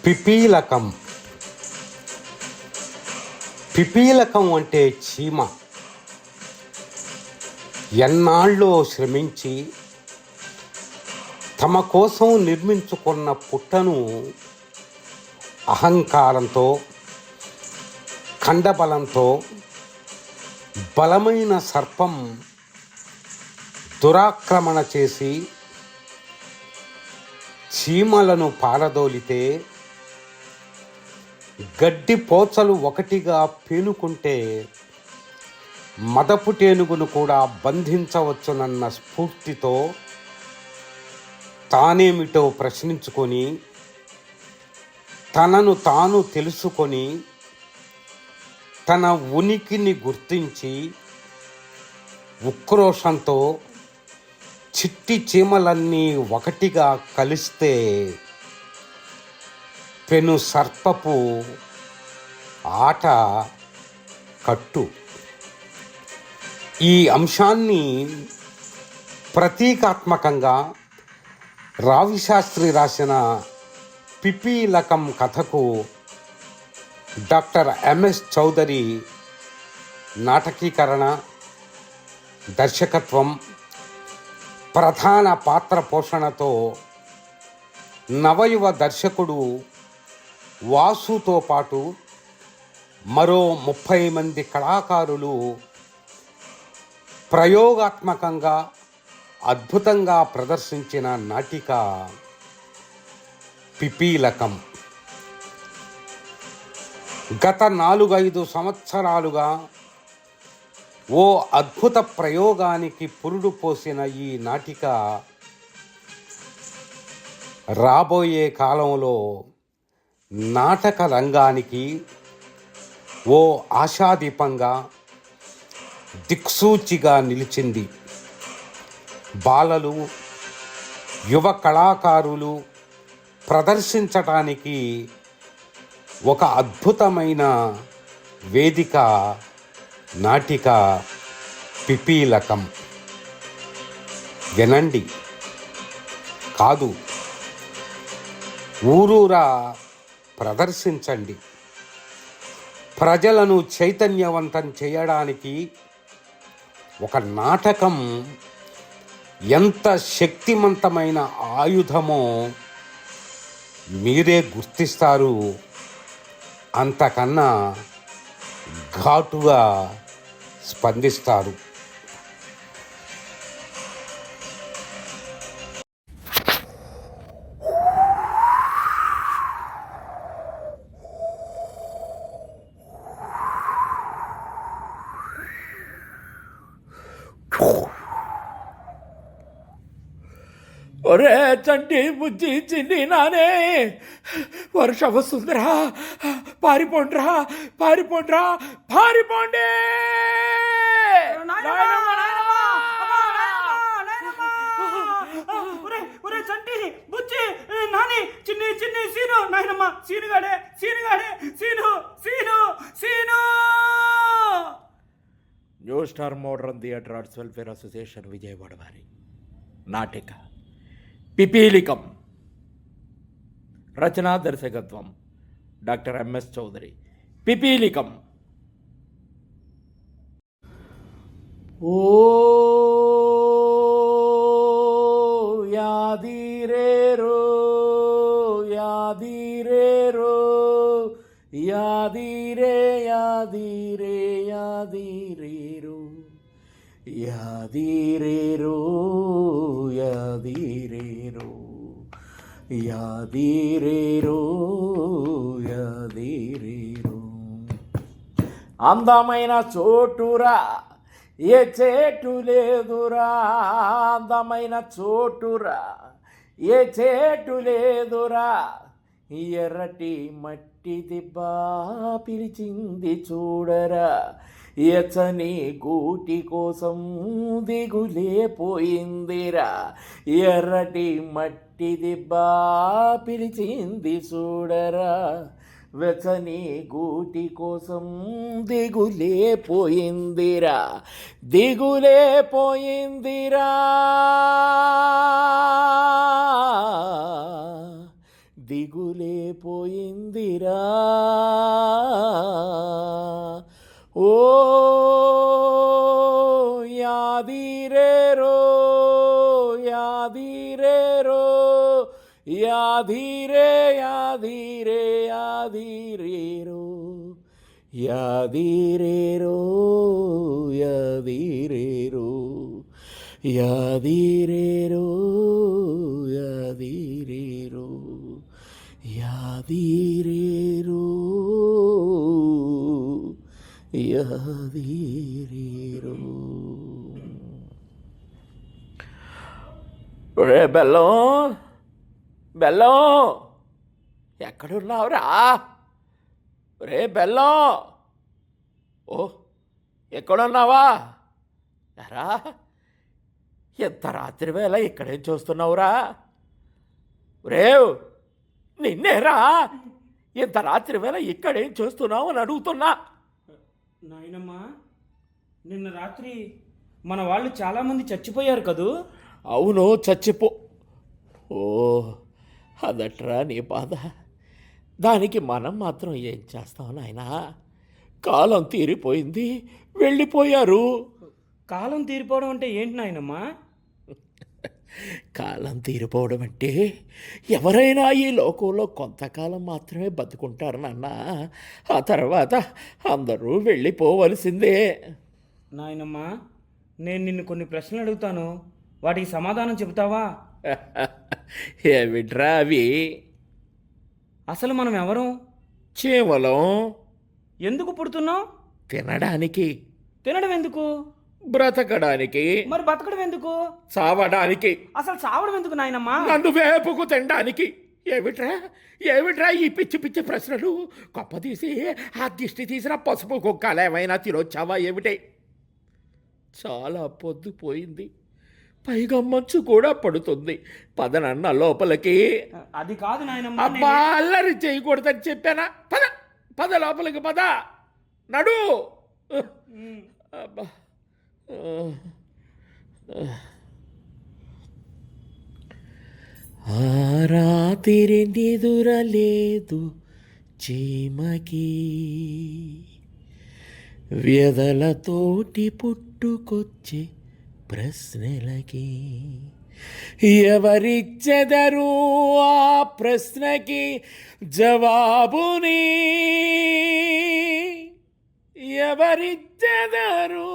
పిపీలకం. పిపీలకం అంటే చీమ. ఎన్నాళ్ళో శ్రమించి తమ కోసం నిర్మించుకున్న పుట్టను అహంకారంతో, ఖండబలంతో బలమైన సర్పం దురాక్రమణ చేసి చీమలను పారదోలితే, గడ్డి పోచలు ఒకటిగా పేనుకుంటే మదపుటేనుగును కూడా బంధించవచ్చునన్న స్ఫూర్తితో తానేమిటో ప్రశ్నించుకొని, తనను తాను తెలుసుకొని, తన ఉనికిని గుర్తించి ఉక్రోషంతో చిట్టి చీమలన్నీ ఒకటిగా కలిస్తే పెను సర్పపు ఆట కట్టు. ఈ అంశాన్ని ప్రతీకాత్మకంగా రావిశాస్త్రి రాసిన పిపీలకం కథకు డాక్టర్ ఎంఎస్ చౌదరి నాటకీకరణ, దర్శకత్వం, ప్రధాన పాత్ర పోషణతో నవయువ దర్శకుడు వాసుతో పాటు మరో 30 మంది కళాకారులు ప్రయోగాత్మకంగా అద్భుతంగా ప్రదర్శించిన నాటిక పిపీలకం. గత 4-5 సంవత్సరాలుగా ఓ అద్భుత ప్రయోగానికి పురుడు పోసిన ఈ నాటిక రాబోయే కాలంలో నాటక రంగానికి ఓ ఆశాదీపంగా, దిక్సూచిగా నిలిచింది. బాలలు, యువ కళాకారులు ప్రదర్శించటానికి ఒక అద్భుతమైన వేదిక నాటిక పిపీలకం. వినండి, కాదు ఊరూరా ప్రదర్శించండి. ప్రజలను చైతన్యవంతం చేయడానికి ఒక నాటకం ఎంత శక్తివంతమైన ఆయుధమో మీరే గుర్తిస్తారు. అంతకన్నా ఘాటుగా స్పందిస్తారు. ఒరే చంటి బుజ్జి చిన్ని నానే, వర్షం వస్తుందిరా, పారిపోండ్రా పారిపోండ్రా పారిపోండి. చంటి బుజ్జి నాని చిన్ని చిన్ని సీను నాయనమ్మ సీనుగాడే సీనుగాడే Seenu Seenu Seenu. New star modern theatre arts welfare association Vijayawada వారి నాటిక పిపీలికం. రచనా దర్శకత్వం డాక్టర్ ఎంఎస్ చౌదరి. పిపీలికం. ఓ యాదీరేరో యాదీరేరో యాదీరే యాదీరే యాదీరేరో యాదీరేరో యాదీరేరో యాదీరేరో యాదీరేరో. అందమైన చోటురా, ఏ చేటు లేదురా, అందమైన చోటురా, ఏ చేటు లేదురా, ఎర్రటి మట్టి దిబ్బ పిలిచింది చూడరా, ఎచ్చని గూటి కోసం దిగులే పోయిందిరా, ఎర్రటి మట్టి దిబ్బ పిలిచింది చూడరా, వెచ్చని గూటి కోసం దిగులే పోయిందిరా, దిగులే పోయిందిరా, దిగులే పోయిందిరా. ఓ యాదిరేరో యాదిరేరో యాదిరే యాదిరే యాదిరేరో యాదిరేరో యాదిరేరో యాదిరేరో యాదిరేరో యాదిరేరో యాదిరేరో. రే బెల్లం బెల్లం ఎక్కడున్నావురా? రే బెల్లం, ఓ ఎక్కడున్నావా? ఎరా ఎంత రాత్రి వేళ ఇక్కడేం చూస్తున్నావురా? రేవ్ నిన్నేరా, ఇంత రాత్రి వేళ ఇక్కడేం చూస్తున్నావు అని అడుగుతున్నా. నాయనమ్మా, నిన్న రాత్రి మన వాళ్ళు చాలామంది చచ్చిపోయారు కదూ. అవును, చచ్చిపో. ఓ అదట్రా నీ బాధ. దానికి మనం మాత్రం ఏం చేస్తాం నాయనా? కాలం తీరిపోయింది, వెళ్ళిపోయారు. కాలం తీరిపోవడం అంటే ఏంటి నాయనమ్మా? కాలం తీరిపోవడం అంటే ఎవరైనా ఈ లోకంలో కొంతకాలం మాత్రమే బతుకుంటారు నాన్న. ఆ తర్వాత అందరూ వెళ్ళిపోవలసిందే. నాయనమ్మా, నేను నిన్ను కొన్ని ప్రశ్నలు అడుగుతాను, వాటికి సమాధానం చెబుతావా? ఏమిట్రా అవి? అసలు మనం ఎవరం? కేవలం ఎందుకు పుడుతున్నాం? తినడానికి. తినడం ఎందుకు? బ్రతకడానికి. మరి బతకడం ఎందుకు? చావడానికి. అసలు చావడం ఎందుకు నాయనమ్మా? నన్ను వేపుకు తినడానికి. ఏమిట్రా ఏమిట్రా ఈ పిచ్చి పిచ్చి ప్రశ్నలు? గొప్ప తీసి ఆ దిష్టి తీసిన పసుపు కుక్కలు ఏమైనా తినొచ్చావా ఏమిటే? చాలా పొద్దుపోయింది, పైగా మంచు కూడా పడుతుంది. పదనన్న లోపలికి. అది కాదు నాయనమ్మా. అబ్బా, అల్లరి చేయకూడదని చెప్పానా? పద పద లోపలికి పద, నడు. అబ్బా, ఆ రాత్రి నిదురలేదు చీమకి, వ్యధలతోటి పుట్టుకొచ్చే ప్రశ్నలకి ఎవరిచ్చెదరు ఆ ప్రశ్నకి జవాబుని? ఎవరిచ్చెదరు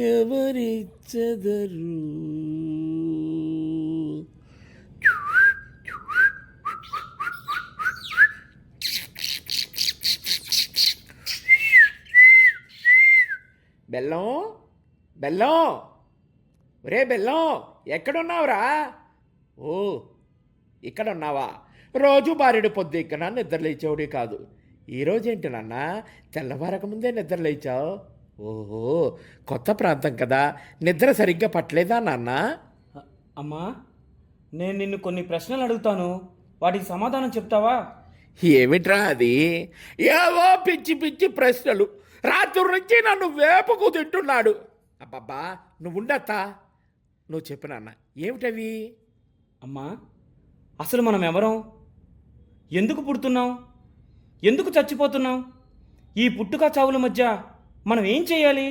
ఎవరిచ్చెదరు? బెల్లం బెల్లం, ఒరే బెల్లం, ఎక్కడున్నావురా? ఓ ఇక్కడ ఉన్నావా? రోజు బారెడు పొద్దు ఇక్కడ నిద్రలేచావుడే కాదు. ఈరోజేంటి నాన్న తెల్లవారక ముందే నిద్రలేచావు? ఓహో, కొత్త ప్రాంతం కదా, నిద్ర సరిగ్గా పట్టలేదా నాన్న? అమ్మా, నేను నిన్ను కొన్ని ప్రశ్నలు అడుగుతాను, వాటికి సమాధానం చెప్తావా? ఏమిట్రా అది? ఏవో పిచ్చి పిచ్చి ప్రశ్నలు. రాత్రి నుంచి నన్ను వేపుకు తింటున్నాడు. అబ్బబ్బా, నువ్వు ఉండత్తా, నువ్వు చెప్పు నాన్న, ఏమిటవి? అమ్మా, అసలు మనం ఎవరం? ఎందుకు పుడుతున్నాం? ఎందుకు చచ్చిపోతున్నాం? ఈ పుట్టుక చావుల మధ్య మనం ఏం చేయాలి?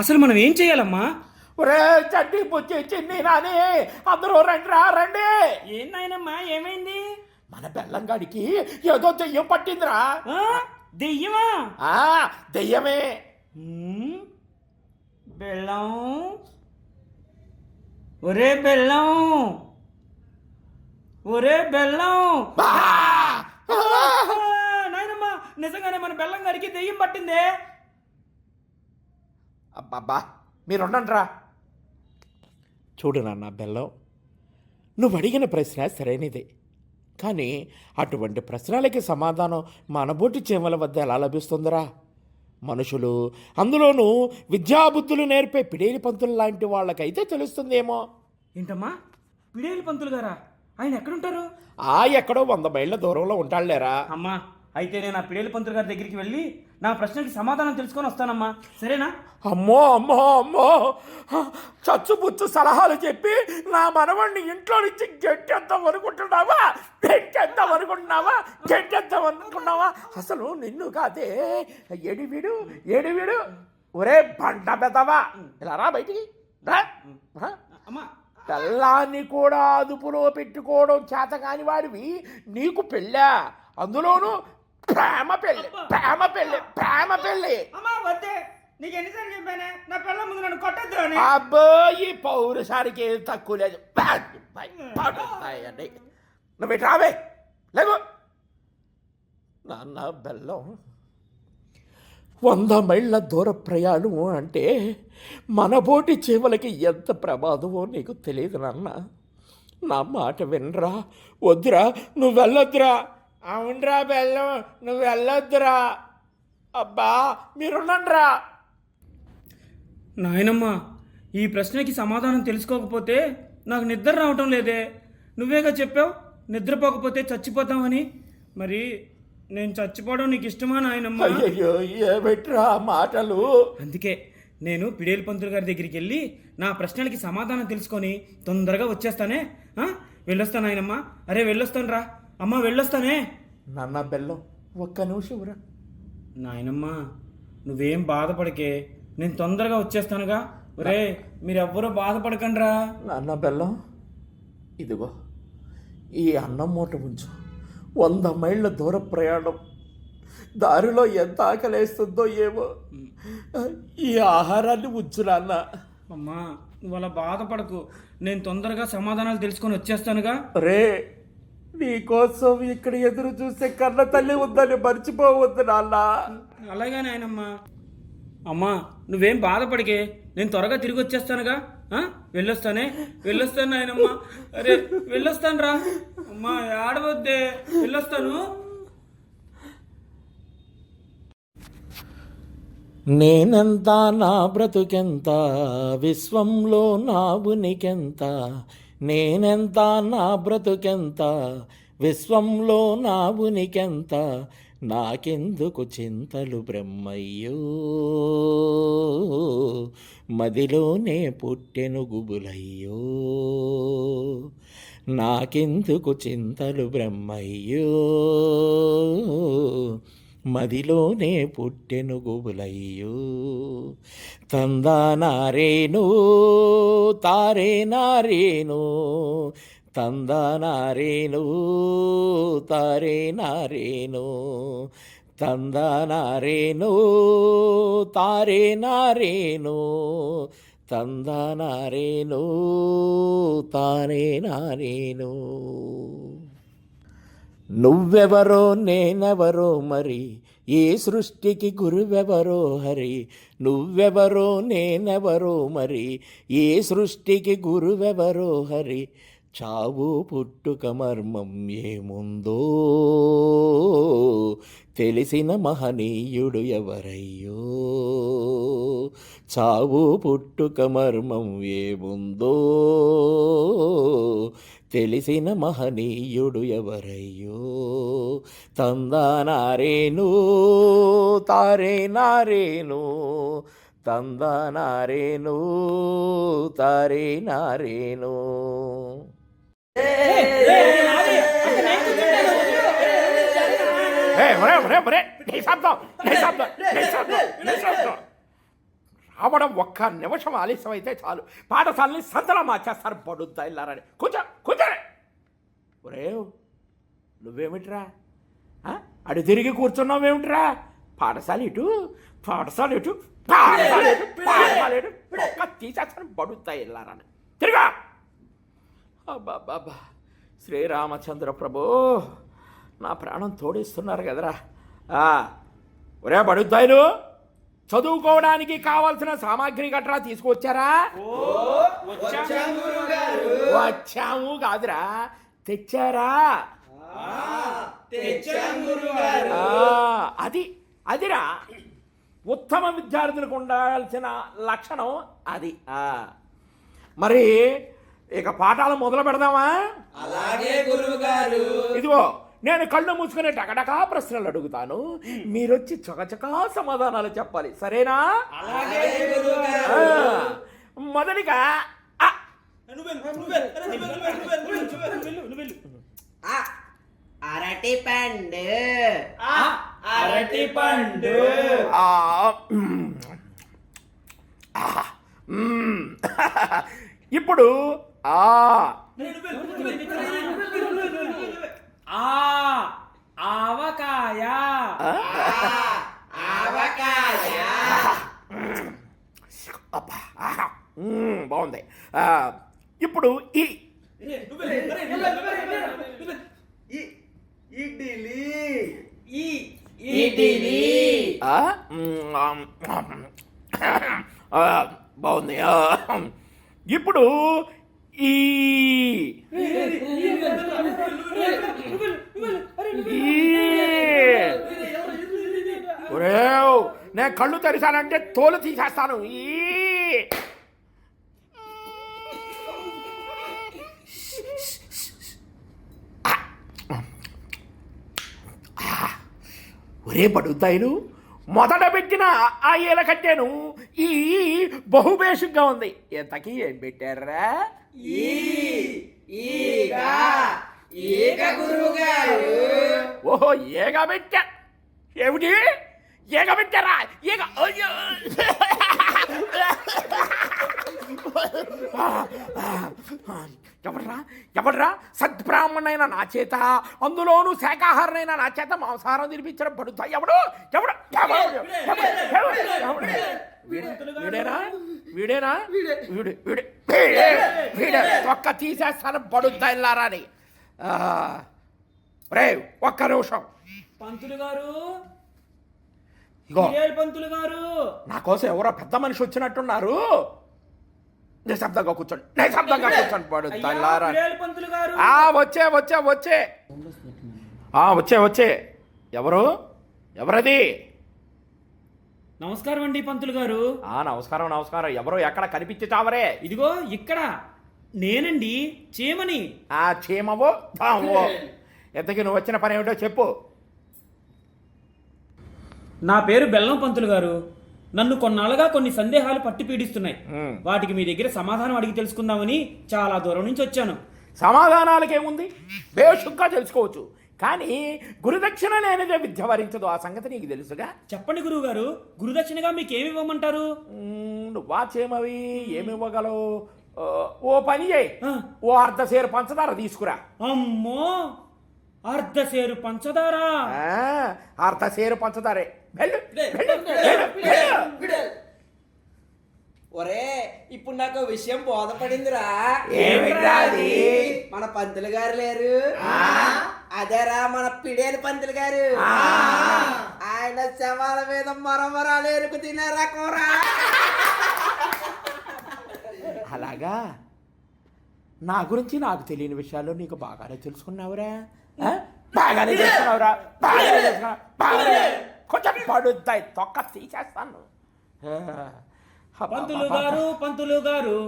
అసలు మనం ఏం చేయాలమ్మా? ఒరే చడ్డీ పుచ్చి చిన్ని నాని, అందరూ రండి రా రండి. ఏంటైనమ్మా, ఏమైంది? మన బెల్లంగాడికి ఏదో దెయ్యం పట్టిందిరా. దెయ్యమా? దెయ్యమే. బెల్లం, ఒరే బెల్లం, ఒరే బెల్లం. నాయనమ్మా, నిజంగానే మన బెల్లం గారికి దెయ్యం పట్టిందే. అబ్బబ్బా, మీరుండండిరా. చూడు నాన్న బెల్లం, నువ్వు అడిగిన ప్రశ్న సరైనదే, కానీ అటువంటి ప్రశ్నలకి సమాధానం మనబోటి చీమల వద్ద ఎలా లభిస్తుందిరా? మనుషులు, అందులోనూ విద్యాబుద్ధులు నేర్పే పిడేలి పంతులు లాంటి వాళ్ళకైతే తెలుస్తుందేమో. ఏంటమ్మా, పిడేలి పంతులు గారా? ఆయన ఎక్కడుంటారు? ఎక్కడో 100 మైళ్ళ దూరంలో ఉంటాడులేరా. అమ్మా, అయితే నేను ఆ పిడేలు పంతులు గారి దగ్గరికి వెళ్ళి నా ప్రశ్నకి సమాధానం తెలుసుకొని వస్తానమ్మా, సరేనా? అమ్మో అమ్మో అమ్మో, చచ్చుపుచ్చు సలహాలు చెప్పి నా మనవణ్ణి ఇంట్లో నుంచి గెట్టేద్దాం అనుకుంటున్నావా? అసలు నిన్ను కాదే ఏడివిడు ఒరే బండ పెదవా, ఇలా రా బయటికి రా. అమ్మా, పెళ్ళాన్ని కూడా అదుపులో పెట్టుకోవడం చేత కాని వాడివి నీకు పెళ్ళా, అందులోనూ ప్రేమ పెళ్ళి. అమ్మా వద్దే, నీకు ఎన్నిసార్లు చెప్పానే నా పిల్లల ముందు నన్ను కొట్టద్దు అని. అబ్బో, ఈ పౌరుషానికి ఏం తక్కువ లేదు. నువ్వు ఇటు రావే, లేవు. నాన్న బెల్లం, 100 మైళ్ళ దూర ప్రయాణం అంటే మనబోటి చీమలకి ఎంత ప్రమాదమో నీకు తెలియదు నాన్న. నా మాట వినరా, వద్దురా, నువ్వు వెళ్ళొద్దురా. అవునరా బెల్లం, నువ్వు వెళ్ళొద్దురా. అబ్బా మీరుండండిరా. నాయనమ్మ, ఈ ప్రశ్నకి సమాధానం తెలుసుకోకపోతే నాకు నిద్ర రావటం లేదే. నువ్వేగా చెప్పావు నిద్రపోకపోతే చచ్చిపోతామని. మరి నేను చచ్చిపోవడం నీకు ఇష్టమా నాయనమ్మ? అయ్యో ఏమిట్రా మాటలు. అందుకే నేను పిడేలు పంతులు గారి దగ్గరికి వెళ్ళి నా ప్రశ్నలకి సమాధానం తెలుసుకొని తొందరగా వచ్చేస్తానే. వెళ్ళొస్తాను నాయనమ్మ. అరే వెళ్ళొస్తాను రా అమ్మ, వెళ్ళొస్తానే. నాన్న బెల్లం, ఒక్క నిమిషం రా. నాయనమ్మ, నువ్వేం బాధపడకే, నేను తొందరగా వచ్చేస్తానుగా. ఒరే మీరెవ్వరూ బాధపడకండి రా. నాన్న బెల్లం, ఇదిగో ఈ అన్నం మూట ఉంచు. 100 మైళ్ళ దూర ప్రయాణం, దారిలో ఎంత ఆకలేస్తుందో ఏమో. ఈ ఆహారాన్ని ఉంచు నాన్న. అమ్మా నువ్వు అలా బాధపడకు, నేను తొందరగా సమాధానాలు తెలుసుకొని వచ్చేస్తానుగా. రే, నీకోసం ఇక్కడ ఎదురు చూసే కన్న తల్లి ఉందని మర్చిపోవద్దు నాన్న. అలాగే నాయనమ్మా. అమ్మా నువ్వేం బాధపడికే, నేను త్వరగా తిరిగి వచ్చేస్తానుగా. వెళ్ళొస్తాను నాయనమ్మా. అరే వెళ్ళొస్తాను రా అమ్మా, ఆడవద్దే, వెళ్ళొస్తాను. నేనెంత, నా బ్రతుకెంత, విశ్వంలో నా ఉనికెంత. నేనెంత, నా బ్రతుకెంత, విశ్వంలో నా ఉనికెంత. నాకెందుకు చింతలు బ్రహ్మయ్యో, మదిలోనే పుట్టెను గుబులయ్యో. నాకెందుకు చింతలు బ్రహ్మయ్యో, మదిలోనే పుట్టెను గుబులయ్యో. తందానారేను తారే నారేను, తందానారేను తారే నారేను, తందానారేను తారే నారేను, తందానారేను తారే నారేను. నువ్వెవరో నేనెవరో మరి, ఏ సృష్టికి గురువెవరో హరి. నువ్వెవరో నేనెవరో మరి, ఏ సృష్టికి గురువెవరో హరి. చావు పుట్టుక మర్మం ఏముందో తెలిసిన మహనీయుడు ఎవరయ్యో. చావు పుట్టుక మర్మం ఏముందో తెలిసిన మహనీయుడు ఎవరయ్యో. తందానారేను తారే నారేను, తందానారేను తారే నారేను. రావడం ఒక్క నిమిషం ఆలస్యం అయితే చాలు, పాఠశాలని సంతలో మార్చేస్తారు. పడుద్దా ఇల్లారని. కూర్చోరే. ఒరే నువ్వేమిట్రా అడి తిరిగి కూర్చున్నావేమిట్రా? పాఠశాల ఇటు ఒక్క తీసేస్తాను. పడుద్దా ఇల్లారని. తిరిగా. అబ్బాబ్బా, శ్రీరామచంద్ర ప్రభు నా ప్రాణం తోడిస్తున్నారు కదరా. ఒరే బడుద్దాయిలు, చదువుకోవడానికి కావాల్సిన సామాగ్రి గట్రా తీసుకొచ్చారా? వచ్చాము కాదురా, తెచ్చారా? అదిరా ఉత్తమ విద్యార్థులకు ఉండాల్సిన లక్షణం అది. మరి ఇక పాఠాలు మొదలు పెడదామా? అలాగే గురువుగారు. ఇదిగో నేను కళ్ళు మూసుకునే టకటకా ప్రశ్నలు అడుగుతాను, మీరొచ్చి చకచకా సమాధానాలు చెప్పాలి, సరేనా? ఆ, మొదటిగా అరటి పండు. అరటి పండు. ఆ, మ్మ్. ఇప్పుడు ఆవకాయ. ఆవకాయ. అబ్బా, బాగుంది. ఇప్పుడు ఈ ఇడ్లీ. బాగుంది. ఇప్పుడు ఈ ఒరేయ్, నేను కళ్ళు తెరిచానంటే తోలు తీసేస్తాను. ఈ ఒరే పడుతాయిలు, మొదట పెట్టిన ఆ ఈల కట్టేను ఈ బహుబేషుగ్గా ఉంది. ఎంతకీ ఏం పెట్టారా? ఈగ గురువు గారు. ఓహో, ఏగ పెట్టా. ఏమిటి ఏగ పెట్టారా? ఏగ అయ్యో! ఎవడ్రా సద్బ్రాహ్మణైన నా చేత, అందులోనూ శాకాహారనైన నా చేత మాంసాహారం తినిపించడం పడుతా? ఎవడు ఎవడు ఎవడు? వీడేనా? వీడేనా? వీడే వీడే వీడే ఒక్క తీసేస్తాను పడుద్దా ఇల్లారా అని. రే ఒక్క నిమిషం. పంతులు గారు, ఇగో పంతులు గారు, నా కోసం ఎవరో పెద్ద మనిషి వచ్చినట్టున్నారు. నిశ్శబ్దంగా కూర్చోండి, నిశ్శబ్దంగా కూర్చోండి పడుద్దా ఇల్లారా. పంతులు గారు. వచ్చే వచ్చే వచ్చే వచ్చే వచ్చే. ఎవరు? ఎవరది? నమస్కారం అండి పంతులు గారు. నమస్కారం నమస్కారం. ఎవరో ఎక్కడ కనిపించి చావరే? ఇదిగో ఇక్కడ నేనండి, చీమని. చీమవో తామో, ఎంతకీ నువ్వు వచ్చిన పని ఏమిటో చెప్పు. నా పేరు బెల్లం పంతులు గారు. నన్ను కొన్నాళ్ళుగా కొన్ని సందేహాలు పట్టి పీడిస్తున్నాయి. వాటికి మీ దగ్గర సమాధానం అడిగి తెలుసుకుందామని చాలా దూరం నుంచి వచ్చాను. సమాధానాలకేముంది, బేషుగ్గా తెలుసుకోవచ్చు. కానీ గురుదక్షిణ లేనిదే విద్య వరించదు, ఆ సంగతి నీకు తెలుసుగా. చెప్పండి గురువు గారు, గురుదక్షిణగా మీకేమి ఇవ్వమంటారు? నువ్వా చేమవి ఏమివ్వగలవు? ఓ పని చేయి, ఓ అర్ధసేరు పంచదార తీసుకురా. అమ్మో, అర్ధసేరు పంచదార? అర్ధసేరు పంచదారే. ఒరే, ఇప్పుడు నాకు విషయం బోధపడిందిరా. ఏమిట్రా అది? మన పంతులు గారు లేరు, అదేరా మన పిడేలు పంతులు గారు. ఆయన శవాల మీద మరమరాలు ఎరుకు తినారా కూర. అలాగా? నా గురించి నాకు తెలియని విషయాల్లో నీకు బాగానే తెలుసుకున్నావురా. బాగానే తెలుసుకున్నావురా. కొంచెం పడుద్దాయి, తొక్క తీసేస్తాను. పంతులు గారు, పంతులు గారు,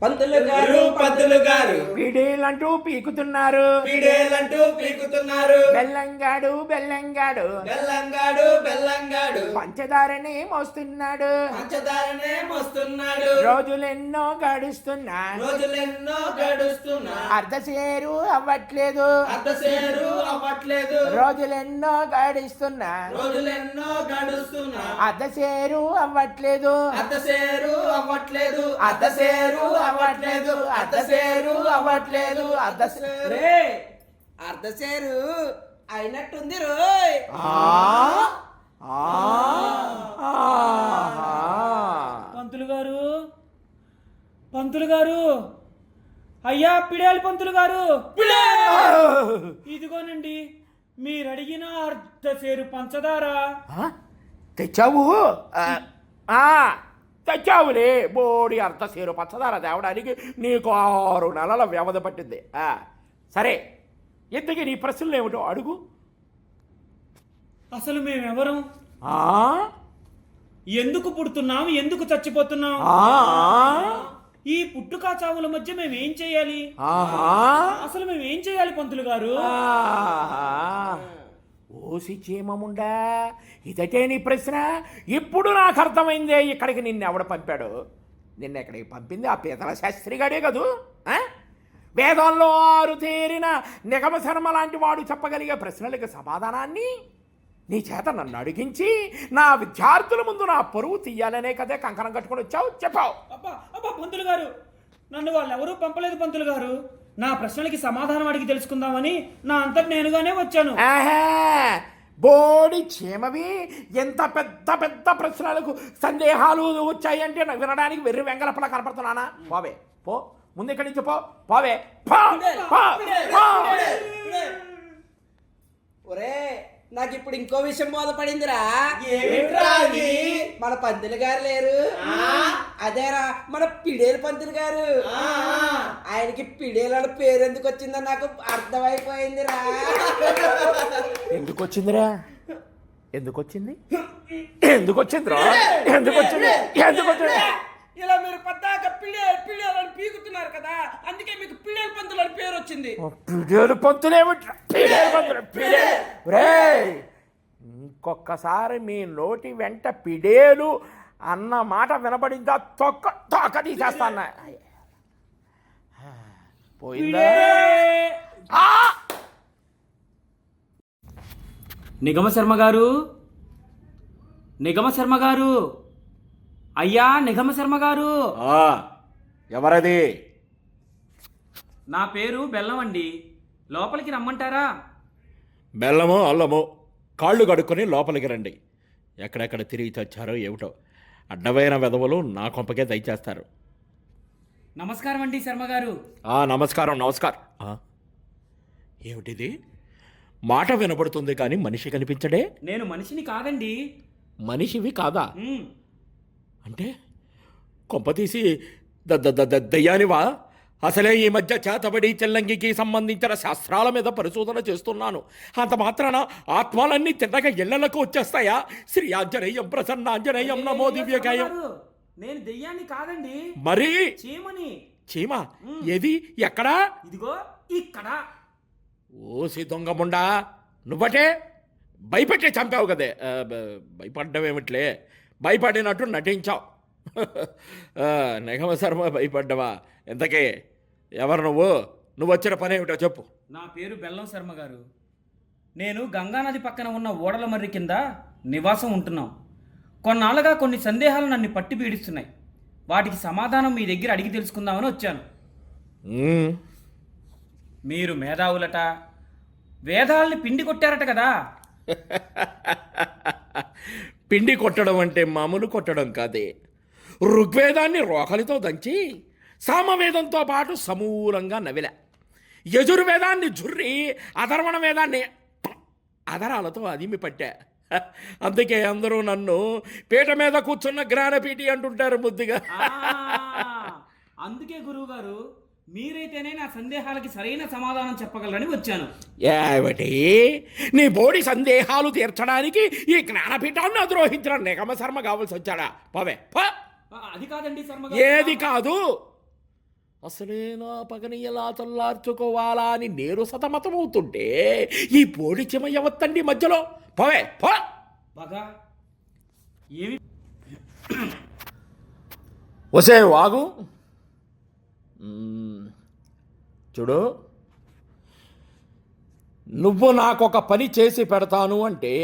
పంతులు గారు, పంతులు గారు, పిడేలంటూ పీకుతున్నారు, పిడేలంటూ పీకుతున్నారు. బెల్లంగాడు బెల్లంగాడు, బెల్లంగాడు బెల్లంగాడు, పంచదారని మోస్తున్నాడు, పంచదారనే మోస్తున్నాడు. రోజులెన్నో గడుస్తున్నా, రోజులెన్నో గడుస్తున్నా, అర్ధసేరు అవ్వట్లేదు, అర్ధసేరు అవ్వట్లేదు. రోజులెన్నో గడుస్తున్నా, రోజులెన్నో గడుస్తున్నా, అర్ధసేరు అవ్వట్లేదు, అర్ధసేరు అవ్వట్లేదు. అర్ధసేరు అవ్వట్లేదు, అర్ధసేరు అవ్వట్లేదు, అర్ధసేరు. అర్ధసేరు అయినట్టుంది రోయ్. పంతులు గారు, పంతులు గారు, అయ్యా పిడేలు పంతులు గారు, ఇదిగోనండి మీరు అడిగిన అర్ధసేరు పంచదార. తెచ్చావు? తెచ్చావులే. బోడి అర్ధసేరు పంచదార తేవడానికి నీకు 6 నెలల వ్యవధి పట్టింది. సరే, ఇంతకీ నీ ప్రశ్నలు ఏమిటో అడుగు. అసలు మేమెవరం? ఆ? ఎందుకు పుడుతున్నాం, ఎందుకు చచ్చిపోతున్నాం? ఆ? ఈ పుట్టుకా చావుల మధ్య మేమేం చేయాలి? ఆహా. అసలు మేమేం చేయాలి పంతులు గారు? ఓసి చీమముండా, ఇదటే నీ ప్రశ్న? ఇప్పుడు నాకు అర్థమైందే ఇక్కడికి నిన్నెవడ పంపాడు. నిన్న ఎక్కడికి పంపింది ఆ పీతల శాస్త్రి గాడే కదూ. వేదంలో ఆరుతేరిన నిగమ శర్మ లాంటి వాడు చెప్పగలిగే ప్రశ్నలకు సమాధానాన్ని నీ చేత నన్ను అడిగించి నా విద్యార్థుల ముందు నా పరువు తీయాలనే కదే కంకణం కట్టుకొని వచ్చావు. చెప్పావు. అబ్బా అబ్బా పంతులు గారు, నన్ను వాళ్ళు ఎవరూ పంపలేదు పంతులు గారు. నా ప్రశ్నలకి సమాధానం అడిగి తెలుసుకుందామని నా అంతటి నేనుగానే వచ్చాను. బోడి చీమవి ఎంత పెద్ద పెద్ద ప్రశ్నలకు సందేహాలు వచ్చాయంటే నాకు వినడానికి వెర్రి వెంగలపలా కనపడుతున్నానా? పోవే పో, ముందు ఇక్కడి నుంచి పో, పోవే పో, పో, పో. ఒరే, నాకు ఇప్పుడు ఇంకో విషయం బోధపడిందిరా. మన పంతులు గారు లేరు, అదేరా మన పిడేలు పంతులు గారు. ఆయనకి పిడేలు అని పేరు ఎందుకు వచ్చిందో నాకు అర్థమైపోయిందిరా. ఎందుకు వచ్చిందిరా? ఎందుకు వచ్చింది? ఎందుకు వచ్చిందిరా? ఎందుకు వచ్చింది? ఎందుకు వచ్చింది? ఇలా మీరు పద్దాక పిడేలని పీకుతున్నారు కదా, అందుకే మీకు పిడేలు పంతులు అని పేరు వచ్చింది. పిడేలు పంతులేమిట్రా? పిడేలు పంతులు, పిడేలు. రేయ్, ఇంకొకసారి మీ నోటి వెంట పిడేలు అన్న మాట వినబడిందా తొక్క తీసేస్తాను. పోయిందా? నిగమ శర్మ గారు, నిగమ శర్మ గారు, అయ్యా నిగమ శర్మ గారు. ఎవరది? నా పేరు బెల్లం అండి, లోపలికి రమ్మంటారా? బెల్లమో అల్లమో కాళ్ళు కడుక్కొని లోపలికి రండి. ఎక్కడెక్కడ తిరిగి చచ్చారో ఏమిటో అడ్డమైన వెధవలు నా కొంపకే దయచేస్తారు. నమస్కారం అండి శర్మ గారు. నమస్కారం నమస్కారం. ఏమిటిది? మాట వినపడుతుంది కానీ మనిషి కనిపించడే. నేను మనిషిని కాదండి. మనిషివి కాదా? అంటే కొంపతీసి దయ్యానివా? అసలే ఈ మధ్య చేతబడి చెల్లంగికి సంబంధించిన శాస్త్రాల మీద పరిశోధన చేస్తున్నాను. అంత మాత్రాన ఆత్మలన్నీ తిన్నగా ఇళ్లకు వచ్చేస్తాయా? శ్రీ ఆంజనేయం ప్రసన్నాంజనేయం నమో దివ్యకాయం. నేను దెయ్యాన్ని కాదండి, మరి చీమని. చీమ ఏది? ఎక్కడా? ఇదిగో ఇక్కడ. ఓసి దొంగముండా, నువ్వటే భయపెట్టే చంపావు కదే. భయపడ్డమేమిట్లే, భయపడినట్టు నటించావు. నిగమ శర్మ భయపడ్డవా? ఎంతకే ఎవరు నువ్వు? నువ్వు వచ్చిన పని ఏమిటో చెప్పు. నా పేరు బెల్లం శర్మ గారు. నేను గంగానది పక్కన ఉన్న ఓడల మర్రి కింద నివాసం ఉంటున్నాం. కొన్నాళ్ళుగా కొన్ని సందేహాలు నన్ను పట్టి పీడిస్తున్నాయి. వాటికి సమాధానం మీ దగ్గర అడిగి తెలుసుకుందామని వచ్చాను. మీరు మేధావులట, వేదాలని పిండి కొట్టారట కదా. పిండి కొట్టడం అంటే మామూలు కొట్టడం కాదే. ఋగ్వేదాన్ని రోకలితో దంచి సామవేదంతో పాటు సమూలంగా నవిల, యజుర్వేదాన్ని జుర్రి అధర్వణ వేదాన్ని అధరాలతో అదిమి పట్టా. అందుకే అందరూ నన్ను పీట మీద కూర్చున్న జ్ఞానపీఠి అంటుంటారు ముద్దుగా. అందుకే గురువు గారు, మీరైతేనే నా సందేహాలకి సరైన సమాధానం చెప్పగలరని వచ్చాను. ఏమిటి? నీ బోడి సందేహాలు తీర్చడానికి ఈ జ్ఞానపీఠాన్ని అద్రోహించిన నిగమ శర్మ కావాల్సి వచ్చాడా? పోవే. అది కాదండి శర్మ. ఏది కాదు? అసలే నా పగని ఎలా చల్లార్చుకోవాలా అని నేను సతమతమవుతుంటే ఈ బోడి చిమ ఎవత్తండి మధ్యలో? పోవే పో. బాగా ఏమి? వసే వాగు. చూడు, నువ్వు నాకొక పని చేసి పెడతాను అంటే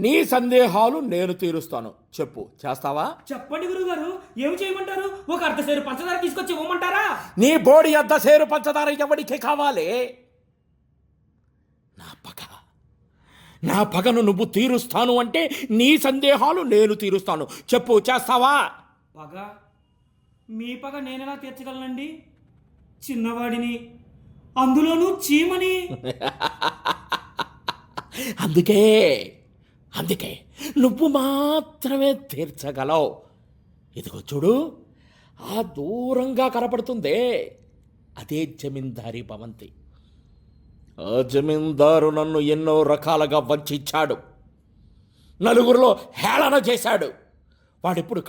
నీ సందేహాలు నేను తీరుస్తాను. చెప్పు, చేస్తావా? చెప్పండి గురుగారు, ఏమి చేయమంటారు? ఒక అర్ధసేరు పంచదార తీసుకొచ్చి ఇవ్వమంటారా? నీ బోడి అర్ధసేరు పంచదార ఎవడికి కావాలి? నా పగను నువ్వు తీరుస్తాను అంటే నీ సందేహాలు నేను తీరుస్తాను. చెప్పు, చేస్తావా? పగ? మీ పగ నేనెలా తీర్చగలనండి? చిన్నవాడిని, అందులోనూ చీమని. అందుకే నువ్వు మాత్రమే తీర్చగలవు. ఇదిగో చూడు, ఆ దూరంగా కనపడుతుందే, అదే జమీందారీ భవంతి. ఆ జమీందారు నన్ను ఎన్నో రకాలుగా వంచాడు, నలుగురిలో హేళన చేశాడు. వాడిప్పుడు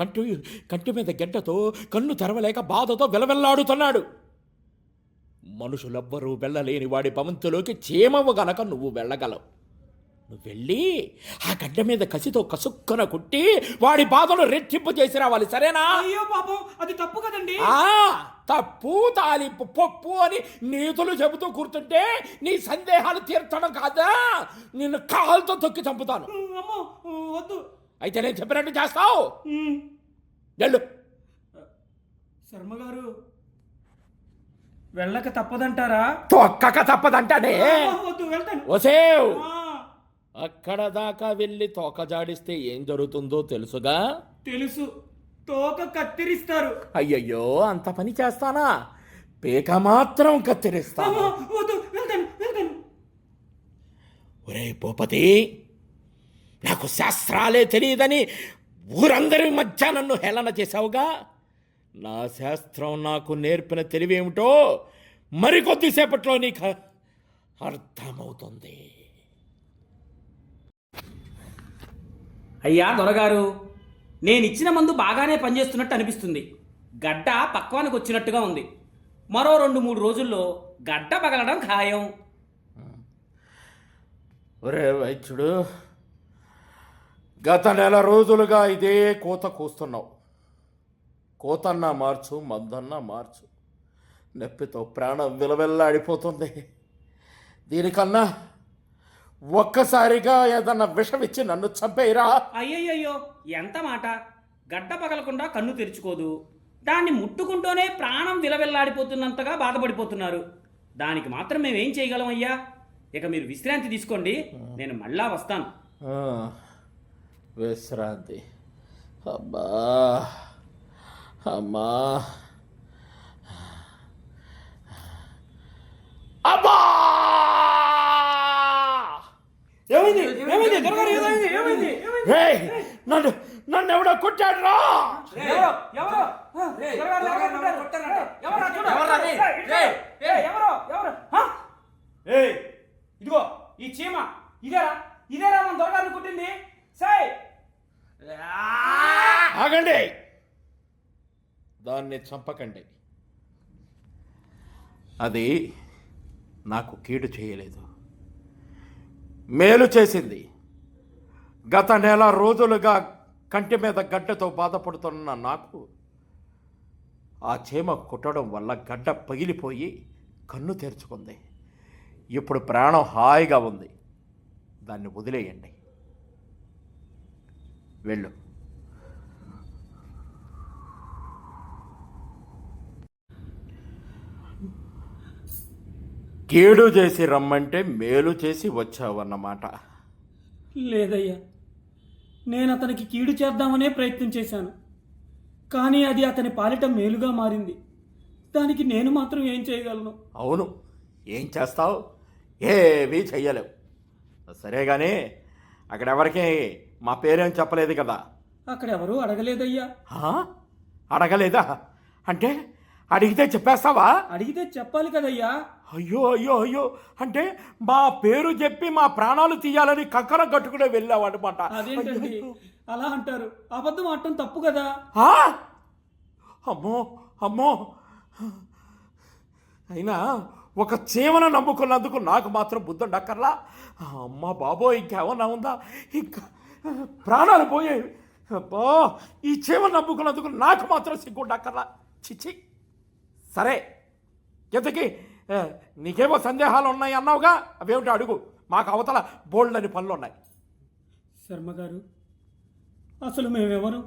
కంటి మీద గెడ్డతో కన్ను తెరవలేక బాధతో విలవిల్లాడుతున్నాడు. మనుషులెవ్వరూ వెళ్ళలేని వాడి భవంతిలోకి చీమవు గనక నువ్వు వెళ్ళగలవు. నువ్వు వెళ్ళి ఆ గడ్డ మీద కసితో కసుక్కన కుట్టి వాడి బాధలు రెట్టింపు చేసి రావాలి, సరేనా? అయ్యో పాపం, అది తప్పు కదండి. తప్పు తాలింపు పప్పు అని నీతులు చెబుతూ కూర్చుంటే నీ సందేహాలు తీర్చడం కాదా, నిన్ను కాలుతో తొక్కి చంపుతాను. అమ్మో వద్దు. అయితే నేను చెప్పినట్టు చేస్తావు. వెళ్ళు. శర్మగారు, వెళ్ళక తప్పదంటారా? తొక్కక తప్పదంటానే. వద్దు, వెళ్తాను. వసేవ్, అక్కడ దాకా వెళ్ళి తోక జాడిస్తే ఏం జరుగుతుందో తెలుసుగా? తెలుసు, తోక కత్తిరిస్తారు. అయ్యయ్యో, అంత పని చేస్తానా? పేక మాత్రం కత్తిరిస్తాను. వద్దు, వెళ్తాను వెళ్తాను. ఒరే భూపతి, నాకు శాస్త్రాలే తెలియదని ఊరందరి మధ్య నన్ను హేళన చేశావుగా. నా శాస్త్రం నాకు నేర్పిన తెలివేమిటో మరికొద్దిసేపట్లో నీకు అర్థమవుతుంది. అయ్యా దొరగారు, నేనిచ్చిన మందు బాగానే పనిచేస్తున్నట్టు అనిపిస్తుంది. గడ్డ పక్వానికి వచ్చినట్టుగా ఉంది. మరో 2-3 రోజుల్లో గడ్డ పగలడం ఖాయం. ఒరే వైద్యుడు, గత నెల రోజులుగా ఇదే కోత కూస్తున్నావు. కోతన్నా మార్చు, మందన్నా మార్చు, నొప్పితో ప్రాణం విలవెల్లాడిపోతుంది. దీనికన్నా ఒక్కసారిగా ఏదన్నా విషం ఇచ్చి నన్ను చంపేయరా. అయ్యయ్యో, ఎంత మాట! గడ్డ పగలకుండా కన్ను తెరుచుకోదు. దాన్ని ముట్టుకుంటూనే ప్రాణం విలవెల్లాడిపోతున్నంతగా బాధపడిపోతున్నారు. దానికి మాత్రం మేమేం చేయగలం అయ్యా? ఇక మీరు విశ్రాంతి తీసుకోండి, నేను మళ్ళా వస్తాను. విశ్రాంతి? అబ్బా అమ్మా అబ్బా! ఏమైంది ఏమైంది దొరగారు, ఏమైంది ఏమైంది ఏమైంది? రేయ్, నన్ను ఎవడో కొట్టాడు రా. ఎవరో ఎవరో దొరగారు కొట్టారంట. ఎవరో చూడు. ఎవరో ఎవరో. ఇదిగో ఈ చీమ ఇదేరా మన దొరగారిని కుట్టింది. సై ఆగండి, దాన్ని చంపకండి. అది నాకు కీడు చేయలేదు, మేలు చేసింది. గత నెల రోజులుగా కంటి మీద గడ్డతో బాధపడుతున్న నాకు ఆ చీమ కుట్టడం వల్ల గడ్డ పగిలిపోయి కన్ను తెరుచుకుంది. ఇప్పుడు ప్రాణం హాయిగా ఉంది. దాన్ని వదిలేయండి, వెళ్ళు. కీడు చేసి రమ్మంటే మేలు చేసి వచ్చావన్నమాట. లేదయ్యా, నేను అతనికి కీడు చేద్దామనే ప్రయత్నం చేశాను. కానీ అది అతని పాలిట మేలుగా మారింది. దానికి నేను మాత్రం ఏం చేయగలను? అవును, ఏం చేస్తావు? ఏమీ చెయ్యలేవు. సరే కానీ అక్కడెవరికి మా పేరేం చెప్పలేదు కదా? అక్కడెవరూ అడగలేదయ్యా. అడగలేదా? అంటే అడిగితే చెప్పేస్తావా? అడిగితే చెప్పాలి కదయ్యా. అయ్యో అయ్యో అయ్యో, అంటే మా పేరు చెప్పి మా ప్రాణాలు తీయాలని కంకణ కట్టుకునే వెళ్ళావన్నమాట. అదేంటండి అలా అంటారు? అబద్ధం ఆడటం తప్పు కదా. అమ్మో అమ్మో, అయినా ఒక చీమను నమ్ముకున్నందుకు నాకు మాత్రం బుద్ధుండక్కర్లా? అమ్మ బాబో, ఇంకేమన్నా ఉందా? ఇంకా ప్రాణాలు పోయాయి. అబ్బా, ఈ చీమను నమ్ముకున్నందుకు నాకు మాత్రం సిగ్గుండక్కర్లా. చిచ్చి. సరే, ఎంతకి నీకేమో సందేహాలు ఉన్నాయి అన్నావుగా, అవేమిటో అడుగు. మాకు అవతల బోల్డని పనులు ఉన్నాయి. శర్మగారు, అసలు మేమెవరు?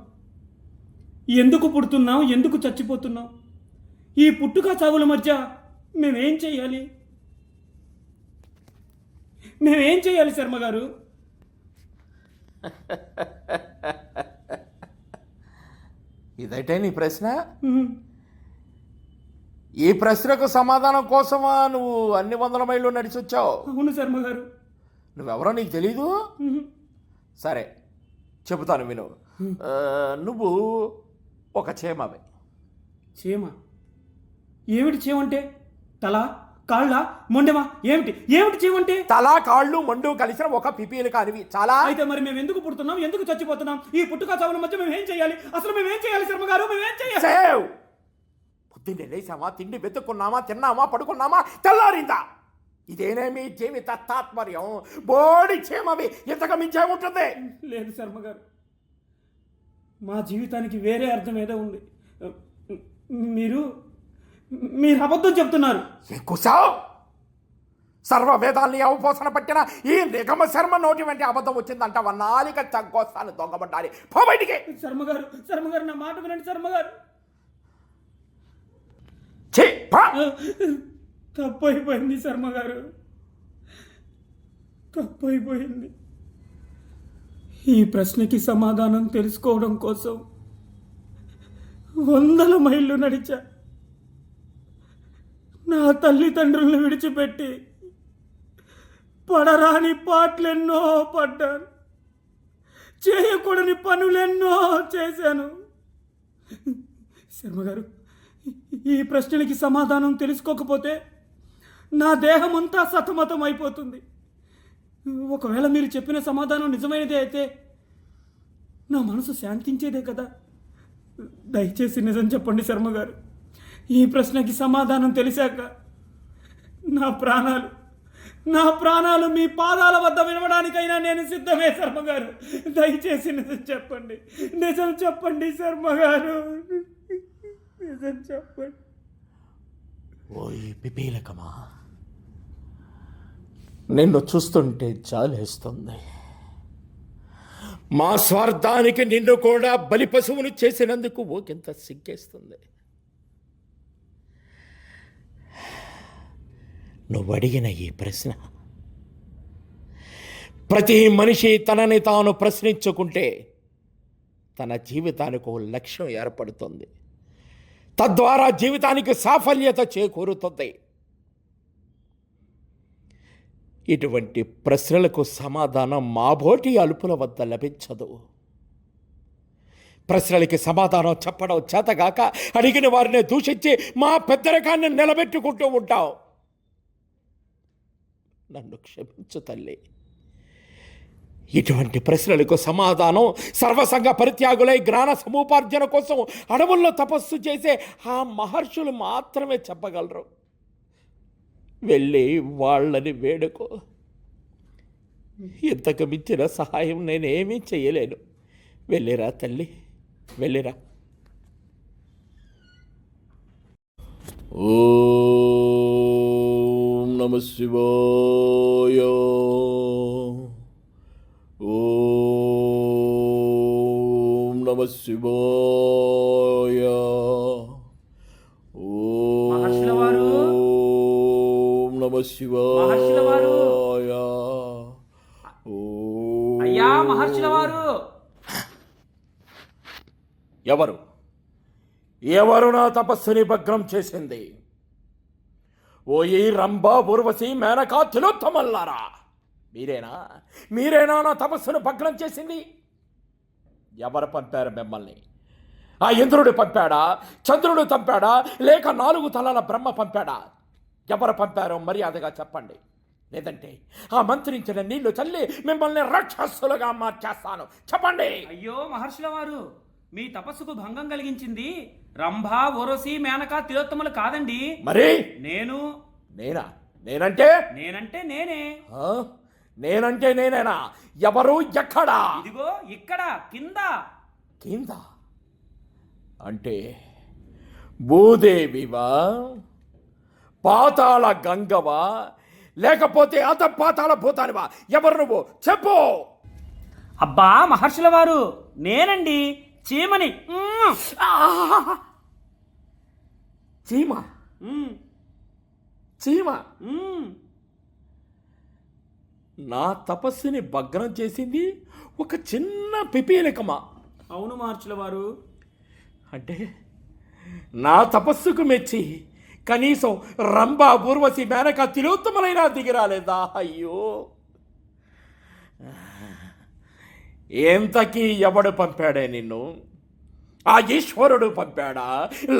ఎందుకు పుడుతున్నాం? ఎందుకు చచ్చిపోతున్నాం? ఈ పుట్టుక చావుల మధ్య మేమేం చేయాలి? మేమేం చేయాలి శర్మగారు? ఇదైతే నీ ప్రశ్న? ఈ ప్రశ్నకు సమాధానం కోసమా నువ్వు అన్ని 100 మైళ్ళు నడిచి వచ్చావు? అవును శర్మగారు. నువ్వెవరో నీకు తెలీదు? సరే చెబుతాను విను. నువ్వు ఒక చీమవి. చీమ? ఏమిటి చీమంటే? తల, కాళ్ళ, మొండెమా? ఏమిటి ఏమిటి చీమంటే? తల, కాళ్ళు, మొండు కలిసిన ఒక పిపీలు కానివి. చాలా. అయితే మరి మేము ఎందుకు పుడుతున్నాం? ఎందుకు చచ్చిపోతున్నాం? ఈ పుట్టుక చావుల మధ్య మేము ఏం చేయాలి? అసలు మేమేం చేయాలి శర్మగారు? మేమేం చేయాలి? పొద్దున్నే లేసామా, తిండి వెతుక్కున్నామా, తిన్నామా, పడుకున్నామా, తెల్లారిందా? ఇదేనే మీ జీవిత తాత్పర్యం? బోడి క్షేమవి ఇంతకు మించే ఉంటుంది. లేదు శర్మగారు, మా జీవితానికి వేరే అర్థం ఏదో ఉంది. మీరు అబద్ధం చెప్తున్నారు. కుసావ్ సర్వ వేదాల్ని అవపోసన పట్టిన ఈ నిగమ శర్మ నోటి వెంట అబద్ధం వచ్చిందంట. నాలిక చగ్గోస్తాను దొంగబడ్డాలి. పో బయటికి. శర్మగారు నా మాట వినండి శర్మగారు. ఛీ, పా. తప్పైపోయింది శర్మగారు, తప్పైపోయింది. ఈ ప్రశ్నకి సమాధానం తెలుసుకోవడం కోసం 100 మైళ్ళు నడిచా. నా తల్లిదండ్రులను విడిచిపెట్టి పడరాని పాటలెన్నో పడ్డాను, చేయకూడని పనులెన్నో చేశాను. శర్మగారు, ఈ ప్రశ్నలకి సమాధానం తెలుసుకోకపోతే నా దేహం అంతా సతమతం అయిపోతుంది. ఒకవేళ మీరు చెప్పిన సమాధానం నిజమైనదే అయితే నా మనసు శాంతించేదే కదా. దయచేసి నిజం చెప్పండి శర్మగారు. ఈ ప్రశ్నకి సమాధానం తెలిసాక నా ప్రాణాలు మీ పాదాల వద్ద వినవడానికైనా నేను సిద్ధమే శర్మగారు. దయచేసి నిజం చెప్పండి, నిజం చెప్పండి శర్మగారు, నిజం చెప్పండి. ఓయ్ పిపీలకమా, నిన్ను చూస్తుంటే జాలేస్తుంది. మా స్వార్థానికి నిన్ను కూడా బలి పశువును చేసినందుకు ఓకెంత సిగ్గేస్తుంది. నువ్వు అడిగిన ఈ ప్రశ్న ప్రతి మనిషి తనని తాను ప్రశ్నించుకుంటే తన జీవితానికి ఒక లక్ష్యం ఏర్పడుతుంది. తద్వారా జీవితానికి సాఫల్యత చేకూరుతుంది. ఇటువంటి ప్రశ్నలకు సమాధానం మాబోటి అలుపుల వద్ద లభించదు. ప్రశ్నలకి సమాధానం చెప్పడం చేతగాక అడిగిన వారిని దూషించి మా పెద్దరికాన్ని నిలబెట్టుకుంటూ ఉంటావు. నన్ను క్షమించు తల్లి. ఇటువంటి ప్రశ్నలకు సమాధానం సర్వసంగ పరిత్యాగులై జ్ఞాన సముపార్జన కోసం అడవుల్లో తపస్సు చేసే ఆ మహర్షులు మాత్రమే చెప్పగలరు. వెళ్ళి వాళ్ళని వేడుకో. ఇంతకు మించిన సహాయం నేనేమీ చేయలేను. వెళ్ళిరా తల్లి, వెళ్ళిరా. ఓం నమః శివాయ. ఓం నమః శివాయ. మహర్షుల వారు, ఓం నమః శివాయ. మహర్షుల వారు, అయ్యా మహర్షుల వారు. ఎవరు నా తపస్సుని భగ్నం చేసింది? ఓ ఈ రంభ, ఊర్వశి, మేనక, తిలోత్తమల్లారా, మీరేనా నా తపస్సును భగ్నం చేసింది? ఎవరు పంపారు మిమ్మల్ని? ఆ ఇంద్రుడు పంపాడా? చంద్రుడు పంపాడా? లేక 4 తలల బ్రహ్మ పంపాడా? ఎవరు పంపారో మర్యాదగా చెప్పండి. లేదంటే ఆ మంత్రించిన నీళ్లు చల్లి మిమ్మల్ని రాక్షసులుగా మార్చేస్తాను. చెప్పండి. అయ్యో మహర్షుల వారు, మీ తపస్సుకు భంగం కలిగించింది రంభ, ఊర్వశి, మేనక, తిలోత్తములు కాదండి. మరి నేనా? నేనంటే నేనే. నేనంటే నేనేనా? ఎవరు? ఎక్కడా? ఇదిగో ఇక్కడ కింద అంటే భూదేవివా, పాతాళ గంగవా, లేకపోతే అత పాతాళ భూతానివా? ఎవరు నువ్వు? చెప్పు. అబ్బా మహర్షుల వారు, నేనండి, చీమని. చీమ? చీమ? నా తపస్సుని భగ్నం చేసింది ఒక చిన్న పిపీలికమా? అవును మహర్షుల వారు. అంటే నా తపస్సుకు మెచ్చి కనీసం రంభ, ఊర్వశి, మేనక, తిలోత్తములైనా దిగిరాలేదా? అయ్యో, ఎంతకీ ఎవడు పంపాడే నిన్ను? ఆ ఈశ్వరుడు పంపాడా?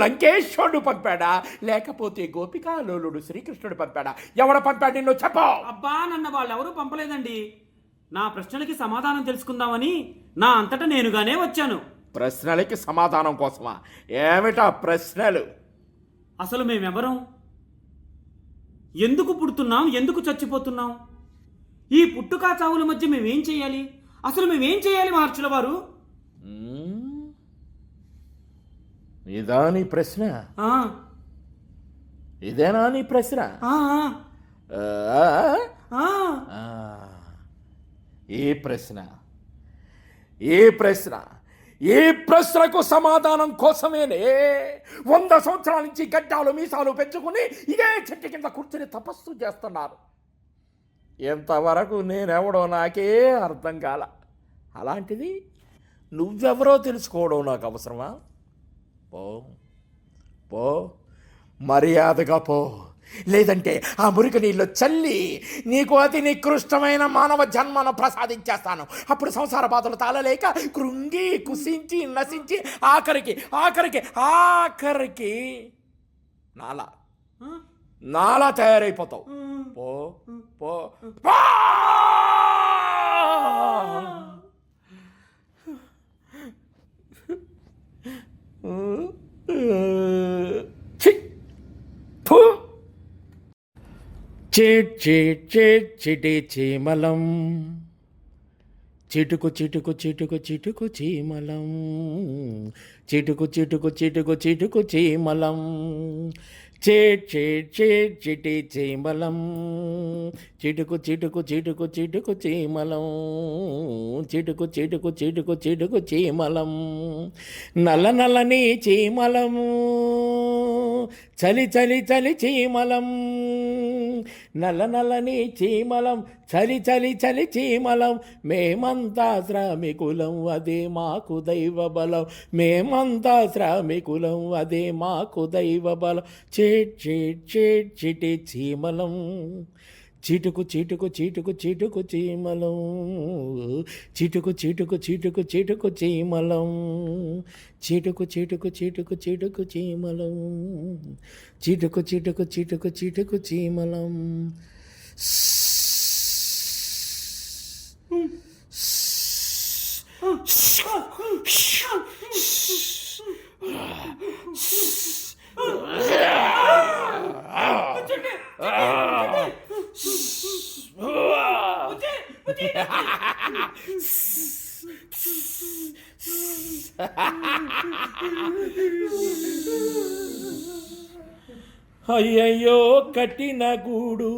లంకేశ్వరుడు పంపాడా? లేకపోతే గోపికాలోలుడు శ్రీకృష్ణుడు పంపాడా? ఎవడు పంపాడు నిన్ను? చెప్పు. అబ్బా నన్ను వాళ్ళెవరూ పంపలేదండి. నా ప్రశ్నలకి సమాధానం తెలుసుకుందామని నా అంతటా నేనుగానే వచ్చాను. ప్రశ్నలకి సమాధానం కోసమా? ఏమిటా ప్రశ్నలు? అసలు మేమెవరం? ఎందుకు పుడుతున్నాం? ఎందుకు చచ్చిపోతున్నాం? ఈ పుట్టుకా చావుల మధ్య మేమేం చేయాలి? అసలు మేమేం చేయాలి మహర్షుల వారు? ఇదా నీ ప్రశ్న? ఆ, ఇదేనా నీ ప్రశ్న? ఆ, ఆ, ఆ, ఈ ప్రశ్నకు సమాధానం కోసమేనే 100 సంవత్సరాల నుంచి గడ్డాలు మీసాలు పెంచుకుని ఇదే చెట్టు కింద కూర్చుని తపస్సు చేస్తున్నారు. ఎంతవరకు నేనెవడో నాకే అర్థం కాల. అలాంటిది నువ్వెవరో తెలుసుకోవడం నాకు అవసరమా? పో పో, మర్యాదగా పో, లేదంటే ఆ మురికి నీళ్ళు చల్లి నీకు అతి నికృష్టమైన మానవ జన్మను ప్రసాదించేస్తాను. అప్పుడు సంసార బాధలు తాళలేక కృంగి కుసించి నశించి ఆఖరికి ఆఖరికి ఆఖరికి నాలా తయారైపోతావు. పో పో పో. ఛీ! ఫు! చిటి చీమలం, చిటుకు చిటుకు చిటుకు చిటుకు చీమలం, చిటుకు చిటుకు చిటుకు చిటుకు చీమలం, చిటి చీమలం, చిటుకు చిటుకు చిటుకు చిటుకు చీమలం, చిటుకు చిటుకు చిటుకు చిటుకు చీమలం, నల్ల నల్లని చీమలము, చలి చలి చలి చీమలం, నల్ల నల్లని చీమలం, చలి చలి చలి చీమలం, మేమంతా శ్రామికులం అదే మాకు దైవ బలం, మేమంతా శ్రామికులం అదే మాకు దైవ బలం, చిటి చీమలం, చిటుకు చిటుకు చిటుకు చిటుకు చీమలం, చిటుకు చిటుకు చిటుకు చిటుకు చీమలం, చిటుకు చిటుకు చిటుకు చిటుకు చీమలం, చిటుకు చిటుకు చిటుకు చిటుకు చీమలం. అయ్యయ్యో కట్టిన గూడు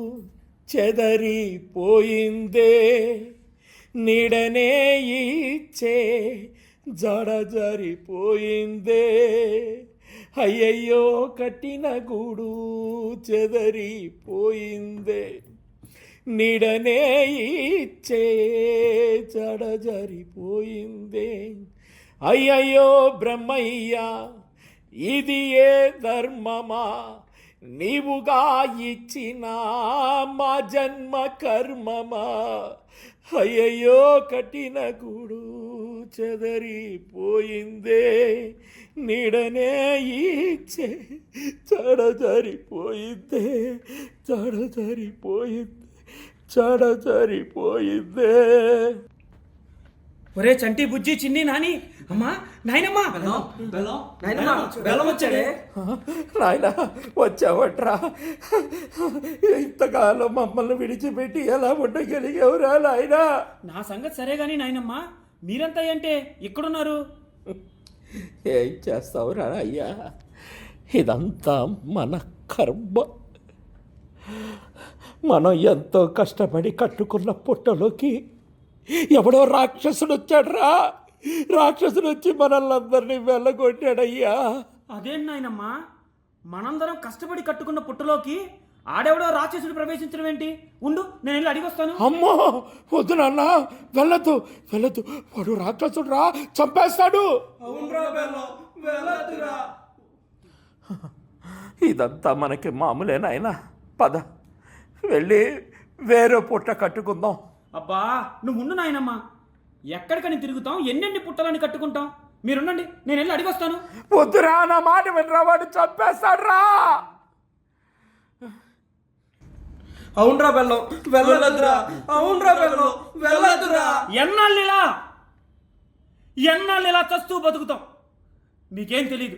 చెదరిపోయిందే, నీడనే ఇచ్చే జడ జరిపోయిందే, అయ్యయ్యో కట్టిన గూడు చెదరిపోయిందే, నీడనే ఇచ్చే జడ జరిపోయిందే, అయ్యయ్యో బ్రహ్మయ్యా ఇది ఏ ధర్మమా, నీవుగా ఇచ్చిన మా జన్మ కర్మమా, అయ్యయ్యో కట్టిన గూడు చెదరిపోయిందే, నీడనే ఇచ్చే జడ జరిపోయిందే, జడ జరిపోయిందే, జడ జరిపోయిందే. ఒరే చంటి బుజ్జి చిన్ని నాని అమ్మా నాయనమ్మా, బెల్లం వచ్చాడే. నాయన వచ్చావట్రా, ఇంతకాలం మమ్మల్ని విడిచిపెట్టి ఎలా ఉండగలిగావురా నాయన? నా సంగతి సరే గాని నాయనమ్మా, మీరంతా ఏంటే ఇక్కడున్నారు? ఏం చేస్తావురా అయ్యా, ఇదంతా మన కర్మ. మనం ఎంతో కష్టపడి కట్టుకున్న పుట్టలోకి ఎవడో రాక్షసుడు వచ్చాడురా, రాక్షసుడు వచ్చి మనల్ని అందరినీ వెళ్ళగొట్టాడయ్యా. అదేంటి నాయనమ్మా, మనందరం కష్టపడి కట్టుకున్న పుట్టలోకి ఆడెవడో రాక్షసుడు ప్రవేశించడం ఏంటి? ఉండు నేను వెళ్ళి అడిగొస్తాను. అమ్మో వద్దు నాన్న, వెళ్ళొద్దు వెళ్ళొద్దు, వాడు రాక్షసుడు రా, చంపేస్తాడు. ఇదంతా మనకి మామూలే నాయనా, పద వెళ్ళి వేరే పుట్ట కట్టుకుందాం. అబ్బా నువ్వు ఉండు నాయనమ్మా, ఎక్కడికని తిరుగుతాం, ఎన్నెన్ని పుట్టలని కట్టుకుంటాం? మీరుండండి నేను వెళ్ళి అడిగొస్తాను. వద్దురా, నా మాట వినరా, వాడు చంపేస్తాడు రా. అవునరా బెల్లం, వెళ్ళదురా. అవునరా బెల్లం, వెళ్ళదురా. ఎన్నాళ్ళు ఇలా చస్తూ బతుకుతాం? మీకేం తెలీదు,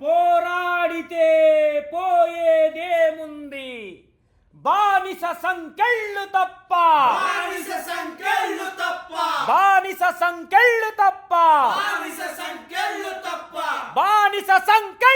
పోరాడితే పోయేదేముంది, బానిస సంకెళ్ళు తప్ప, బానిస సంకెళ్ళు తప్ప, బానిస సంకెళ్ళు తప్ప, బానిస సంకెళ్ళు తప్ప, బానిస సంకెళ్ళు